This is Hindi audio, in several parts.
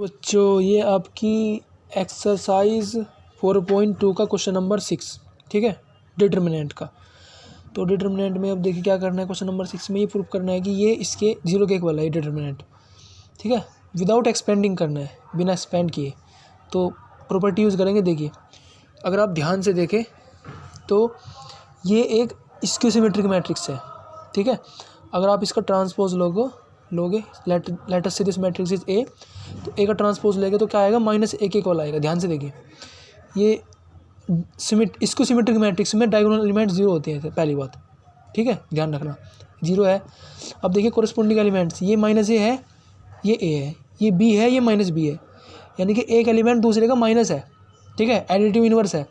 बच्चों ये आपकी एक्सरसाइज 4.2 का क्वेश्चन नंबर 6, ठीक है, डिटर्मिनेंट का। तो डिटर्मिनेंट में अब देखिए क्या करना है। क्वेश्चन नंबर 6 में ये प्रूव करना है कि ये इसके जीरो के इक्वल है ये डिटर्मिनेंट, ठीक है, विदाउट एक्सपेंडिंग करना है, बिना एक्सपेंड किए। तो प्रॉपर्टी यूज़ करेंगे। देखिए अगर आप ध्यान से देखें तो ये एक स्क्यू सिमेट्रिक मैट्रिक्स है, ठीक है। अगर आप इसका ट्रांसपोज लोगे लेट अस से दिस मैट्रिक्स इज ए, तो ए का ट्रांसपोज लेंगे तो क्या आएगा, माइनस ए के इक्वल आएगा। ध्यान से देखिए ये इसको सिमेट्रिक मैट्रिक्स में डायगोनल एलिमेंट जीरो होते हैं, पहली बात, ठीक है, ध्यान रखना जीरो है। अब देखिए कोरिस्पोंडिंग एलिमेंट्स, ये माइनस ए है, ये ए है, ये बी है, ये माइनस बी है, यानी कि एक एलिमेंट दूसरे का माइनस है, ठीक है, एडिटिव इनवर्स है।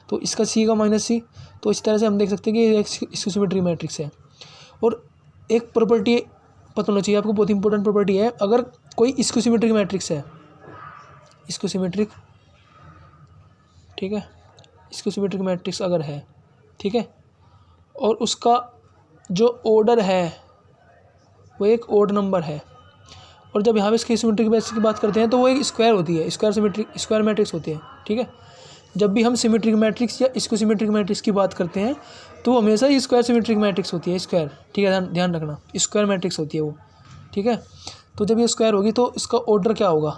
तो इसका सी का माइनस सी। तो इस तरह से हम देख सकते हैं कि ये एक सिमेट्रिक मैट्रिक्स है। और एक प्रॉपर्टी पता होना चाहिए आपको, बहुत इंपॉर्टेंट प्रॉपर्टी है। अगर कोई स्क्यू सिमेट्रिक मैट्रिक्स है, स्क्यू सिमेट्रिक, ठीक है, स्क्यू सिमेट्रिक मैट्रिक्स अगर है, ठीक है, और उसका जो ऑर्डर है वो एक ऑड नंबर है, और जब यहाँ पे इसकी सिमेट्रिक मैट्रिक्स की बात करते हैं तो वो एक स्क्वायर होती है, स्क्वायर मैट्रिक्स होती है, ठीक है। जब भी हम सिमेट्रिक मैट्रिक्स या स्क्यू सिमेट्रिक मैट्रिक्स की बात करते हैं तो वो हमेशा ही स्क्वायर सिमेट्रिक मैट्रिक्स होती है, स्क्वायर, ठीक है, ध्यान रखना, स्क्वायर मैट्रिक्स होती है वो, ठीक है। तो जब ये स्क्वायर होगी तो इसका ऑर्डर क्या होगा,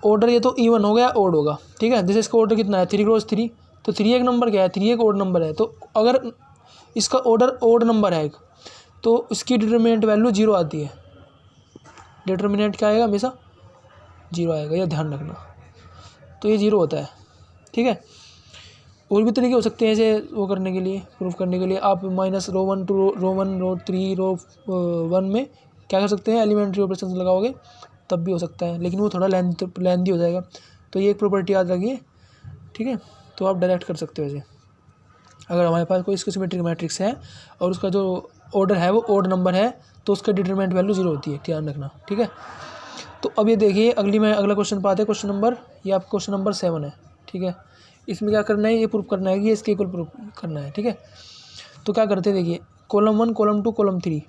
ऑर्डर ये तो इवन हो गया, ऑड होगा, ठीक है। जैसे इसका ऑर्डर कितना है, 3 क्रॉस 3, तो 3 एक नंबर क्या है, 3 एक ऑड नंबर है। तो अगर इसका ऑर्डर ऑड नंबर है तो उसकी डिटर्मिनेंट वैल्यू जीरो आती है। डिटर्मिनेंट क्या आएगा, हमेशा जीरो आएगा, यह ध्यान रखना। तो ये जीरो होता है, ठीक है। और भी तरीके हो सकते हैं ऐसे वो करने के लिए, प्रूफ करने के लिए। आप माइनस रो 1 टू रो 1 रो 3 रो 1 में क्या कर सकते हैं, एलिमेंट्री ऑपरेशन लगाओगे तब भी हो सकता है, लेकिन वो थोड़ा लेंथी हो जाएगा। तो ये एक प्रॉपर्टी याद रखिए, ठीक है। तो आप डायरेक्ट कर सकते हो ऐसे। अगर हमारे पास कोई स्क्यू सिमेट्रिक मैट्रिक्स है और उसका जो ऑर्डर है वो ऑड नंबर है तो उसका डिटरमिनेंट वैल्यू जीरो होती है, ध्यान रखना, ठीक है। तो अब ये देखिए अगला क्वेश्चन पाते हैं। क्वेश्चन नंबर, ये आपका क्वेश्चन नंबर 7 है, ठीक है। इसमें क्या करना है, ये प्रूफ करना है कि ये इसके इक्वल प्रूफ करना है, ठीक है। तो क्या करते हैं, देखिए कॉलम 1 कॉलम 2 कॉलम 3,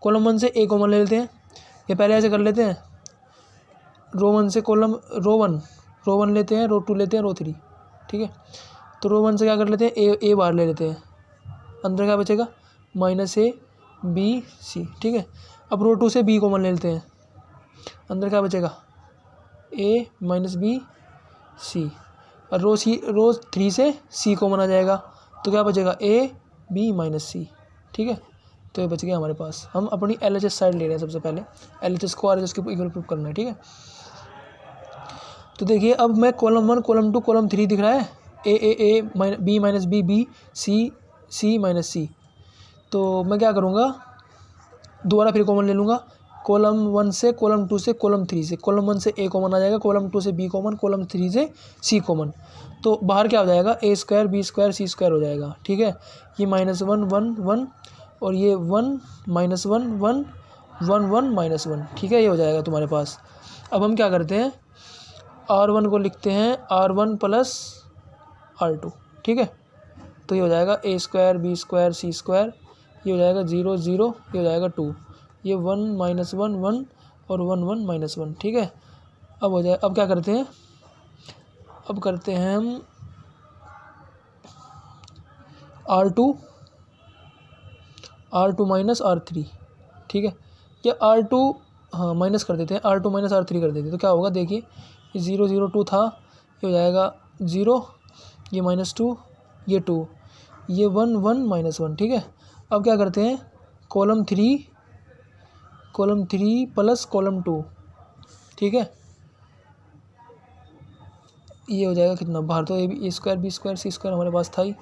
कॉलम 1 से ए कॉमन ले लेते हैं, ये पहले ऐसे कर लेते हैं। रो 1 से रो 1 लेते हैं, रो 2 लेते हैं, रो 3, ठीक है। तो रो 1 से क्या कर लेते हैं, ए बाहर ले लेते हैं, अंदर क्या बचेगा, माइनस ए बी सी, ठीक है। अब रो 2 से बी कॉमन ले लेते हैं, अंदर क्या बचेगा, ए माइनस बी सी। और रो 3 से सी कॉमन आ जाएगा तो क्या बचेगा, ए बी माइनस सी, ठीक है। तो ये बच गया हमारे पास। हम अपनी LHS साइड ले रहे हैं सबसे पहले, LHS को RHS के इक्वल प्रूफ करना है, ठीक है। तो देखिए अब मैं कॉलम 1 कॉलम 2 कॉलम 3 दिख रहा है, A B minus B B C minus C. तो मैं क्या करूँगा, दोबारा फिर कॉमन ले लूँगा, कॉलम 1 से कॉलम 2 से कॉलम 3 से। कॉलम 1 से ए कॉमन आ जाएगा, कॉलम 2 से बी कॉमन, कॉलम 3 से सी कॉमन। तो बाहर क्या हो जाएगा, ए स्क्वायर बी स्क्वायर सी स्क्वायर हो जाएगा, ठीक है। ये -1 1 1 और ये 1 -1 1 1 1 -1, ठीक है, ये हो जाएगा तुम्हारे पास। अब हम क्या करते हैं, R1 को लिखते हैं R1 प्लस R2, ठीक है। तो ये हो जाएगा ए स्क्वायर बी स्क्वायर सी स्क्वायर, ये हो जाएगा 0 0, ये हो जाएगा 2, ये 1 -1 1 और 1 1 -1, ठीक है। अब हो जाए, अब क्या करते हैं, अब करते हैं हम R2 माइनस R3, ठीक है। ये R2 हाँ माइनस कर देते हैं, R2 माइनस R3 कर देते हैं। तो क्या होगा, देखिए ये 0 0 2 था, ये हो जाएगा 0, ये -2, ये 2, ये 1 1 -1, ठीक है। अब क्या करते हैं, कॉलम 3 प्लस कॉलम 2, ठीक है। ये हो जाएगा कितना, बाहर तो ए स्क्वायर बी स्क्वायर सी स्क्वायर हमारे पास था ही।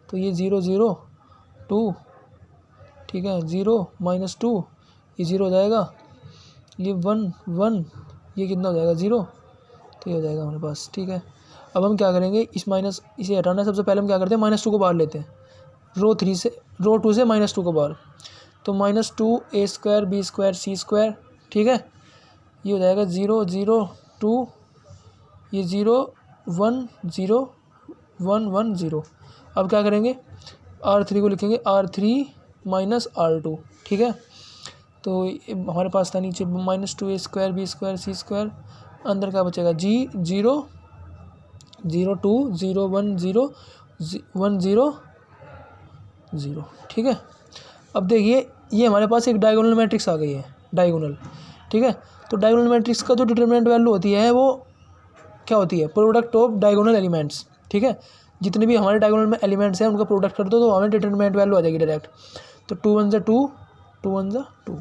तो ये 0 0 2, ठीक है, 0 -2, ये 0 हो जाएगा, ये 1 1, ये कितना हो जाएगा 0, तो ये हो जाएगा हमारे पास, ठीक है। अब हम क्या करेंगे, इसे हटाना है। सबसे पहले हम क्या करते हैं, -2 को बाहर लेते हैं, रो 2 से -2 को बाहर। तो -2 ए स्क्वायर बी स्क्वायर सी स्क्वायर, ठीक है, ये हो जाएगा 0 0 2, ये 0 1 0 1 1 0। अब क्या करेंगे, R3 को लिखेंगे R3 माइनस R2, ठीक है। तो हमारे पास था नीचे -2 ए स्क्वायर बी स्क्वायर सी स्क्वायर अंदर क्या बचेगा, जी 0 0 2 0 1 0 1 0 0, ठीक है। अब देखिए ये हमारे पास एक डायगोनल मैट्रिक्स आ गई है, डायगोनल, ठीक है। तो डायगोनल मैट्रिक्स का जो डिटरमिनेंट वैल्यू होती है वो क्या होती है, प्रोडक्ट ऑफ डायगोनल एलिमेंट्स, ठीक है। जितने भी हमारे डायगोनल में एलिमेंट्स हैं उनका प्रोडक्ट कर दो तो हमें डिटरमिनेंट वैल्यू आ जाएगी डायरेक्ट। तो 2 1 ज़ा 2 2 1 ज़ा 2,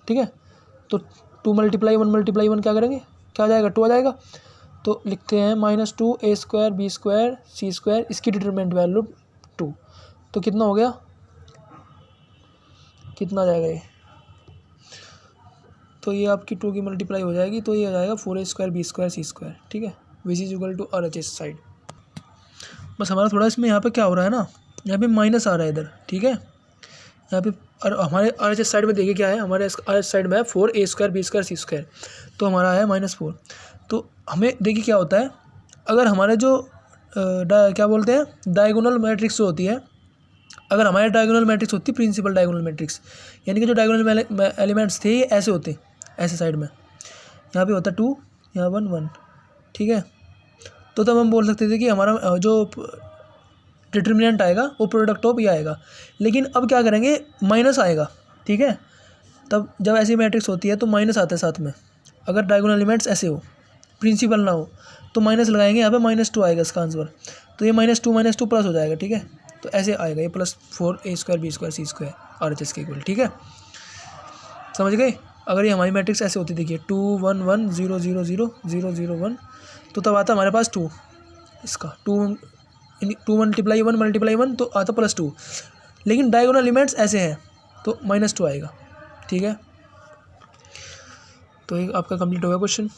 ठीक है। तो 2 × 1 क्या करेंगे, क्या आ जाएगा, 2 आ जाएगा। तो लिखते हैं -2 a² b² c², इसकी डिटरमिनेंट वैल्यू 2। तो कितना हो गया, कितना आ जाएगा ये, तो ये आपकी 2 की मल्टीप्लाई हो जाएगी, तो ये आ जाएगा 4a² b² c², ठीक है, which is equal to RHS side. बस हमारा थोड़ा इसमें यहाँ पे क्या हो रहा है ना, यहाँ पे माइनस आ रहा है इधर, ठीक है। यहाँ पे और हमारे RHS साइड में देखिए क्या है, हमारे RHS साइड में है 4a² b² c², तो हमारा है -4। तो हमें देखिए क्या होता है, अगर हमारे जो क्या बोलते हैं डायगोनल मैट्रिक्स होती है, अगर हमारे डायगोनल मैट्रिक्स होती है प्रिंसिपल डायगोनल मैट्रिक्स, यानी कि जो डायगोनल एलिमेंट्स थे ये ऐसे होते, ऐसे साइड में, यहाँ पे होता 2, यहाँ 1 1, ठीक है। तो तब हम बोल सकते थे कि हमारा जो डिटरमिनेंट आएगा वो प्रोडक्ट ऑफ ये आएगा। लेकिन अब क्या करेंगे, माइनस आएगा, ठीक है। तब जब ऐसी मैट्रिक्स होती है तो माइनस आता है साथ में, अगर डायगोनल एलिमेंट्स ऐसे हो, प्रिंसिपल ना हो, तो माइनस लगाएंगे, यहाँ पे -2 आएगा इसका आंसर। तो ये -2 प्लस हो जाएगा, ठीक है। तो ऐसे आएगा ये +4a² b² c² RHS के इक्वल, ठीक है, समझ गए। अगर ये हमारी मैट्रिक्स ऐसे होती, देखिए 2 1 1 0 0 0 0 0 1, तो तब आता हमारे पास 2, इसका 2 × 1 तो आता +2। लेकिन डायगोनल एलिमेंट्स ऐसे हैं तो -2 आएगा, ठीक है। तो ये आपका कंप्लीट होगा क्वेश्चन।